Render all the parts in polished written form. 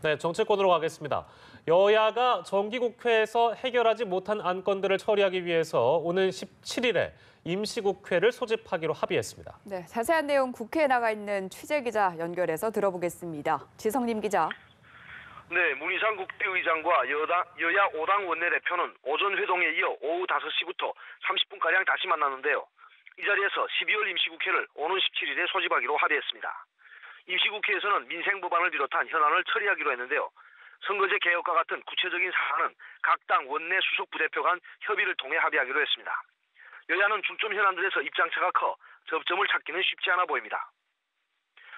네, 정치권으로 가겠습니다. 여야가 정기국회에서 해결하지 못한 안건들을 처리하기 위해서 오는 17일에 임시국회를 소집하기로 합의했습니다. 네, 자세한 내용 국회에 나가 있는 취재 기자 연결해서 들어보겠습니다. 지성님 기자. 네, 문희상 국회의장과 여야 5당 원내대표는 오전 회동에 이어 오후 5시부터 30분가량 다시 만났는데요. 이 자리에서 12월 임시국회를 오는 17일에 소집하기로 합의했습니다. 임시국회에서는 민생법안을 비롯한 현안을 처리하기로 했는데요. 선거제 개혁과 같은 구체적인 사안은 각 당 원내 수석 부대표 간 협의를 통해 합의하기로 했습니다. 여야는 중점 현안들에서 입장차가 커 접점을 찾기는 쉽지 않아 보입니다.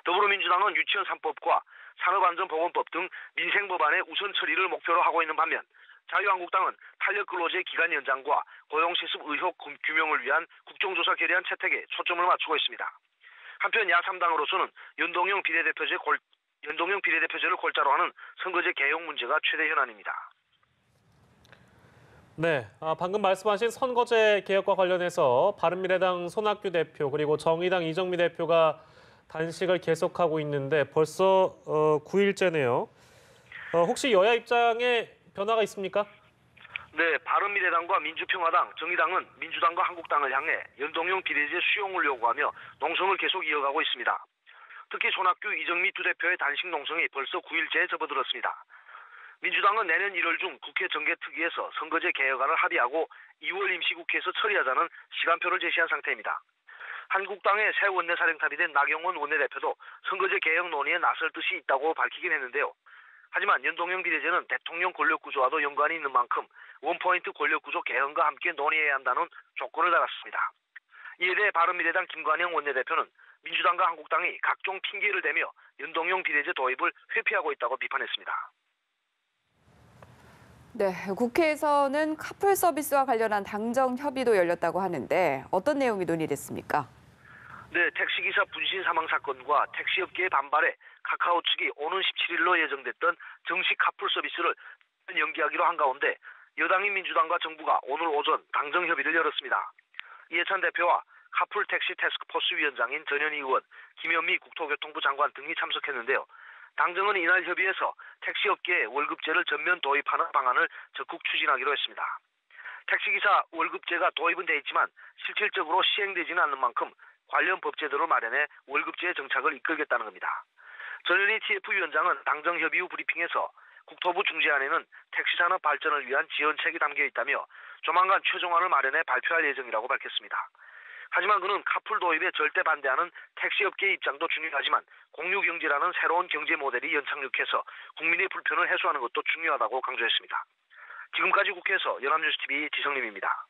더불어민주당은 유치원 3법과 산업안전보건법 등 민생법안의 우선 처리를 목표로 하고 있는 반면 자유한국당은 탄력근로제 기간 연장과 고용세습 의혹 규명을 위한 국정조사 결의안 채택에 초점을 맞추고 있습니다. 한편 야3당으로서는 연동형 비례대표제를 골자로 하는 선거제 개혁 문제가 최대 현안입니다. 네, 방금 말씀하신 선거제 개혁과 관련해서 바른미래당 손학규 대표 그리고 정의당 이정미 대표가 단식을 계속하고 있는데 벌써 9일째네요. 혹시 여야 입장에 변화가 있습니까? 네, 바른미래당과 민주평화당, 정의당은 민주당과 한국당을 향해 연동형 비례제 수용을 요구하며 농성을 계속 이어가고 있습니다. 특히 손학규, 이정미 두 대표의 단식 농성이 벌써 9일째에 접어들었습니다. 민주당은 내년 1월 중 국회 정개특위에서 선거제 개혁안을 합의하고 2월 임시국회에서 처리하자는 시간표를 제시한 상태입니다. 한국당의 새 원내사령탑이 된 나경원 원내대표도 선거제 개혁 논의에 나설 뜻이 있다고 밝히긴 했는데요. 하지만 연동형 비례제는 대통령 권력구조와도 연관이 있는 만큼 원포인트 권력구조 개헌과 함께 논의해야 한다는 조건을 달았습니다. 이에 대해 바른미래당 김관영 원내대표는 민주당과 한국당이 각종 핑계를 대며 연동형 비례제 도입을 회피하고 있다고 비판했습니다. 네, 국회에서는 카풀 서비스와 관련한 당정 협의도 열렸다고 하는데 어떤 내용이 논의됐습니까? 네, 택시기사 분신 사망 사건과 택시업계의 반발에 카카오 측이 오는 17일로 예정됐던 정식 카풀 서비스를 연기하기로 한 가운데 여당인 민주당과 정부가 오늘 오전 당정 협의를 열었습니다. 이해찬 대표와 카풀 택시 태스크포스 위원장인 전현희 의원, 김현미 국토교통부 장관 등이 참석했는데요. 당정은 이날 협의에서 택시업계에 월급제를 전면 도입하는 방안을 적극 추진하기로 했습니다. 택시기사 월급제가 도입은 돼 있지만 실질적으로 시행되지는 않는 만큼 관련 법제도를 마련해 월급제의 정착을 이끌겠다는 겁니다. 전현희 TF위원장은 당정 협의 후 브리핑에서 국토부 중재안에는 택시산업 발전을 위한 지원책이 담겨 있다며 조만간 최종안을 마련해 발표할 예정이라고 밝혔습니다. 하지만 그는 카풀 도입에 절대 반대하는 택시업계의 입장도 중요하지만 공유경제라는 새로운 경제 모델이 연착륙해서 국민의 불편을 해소하는 것도 중요하다고 강조했습니다. 지금까지 국회에서 연합뉴스TV 지성림입니다.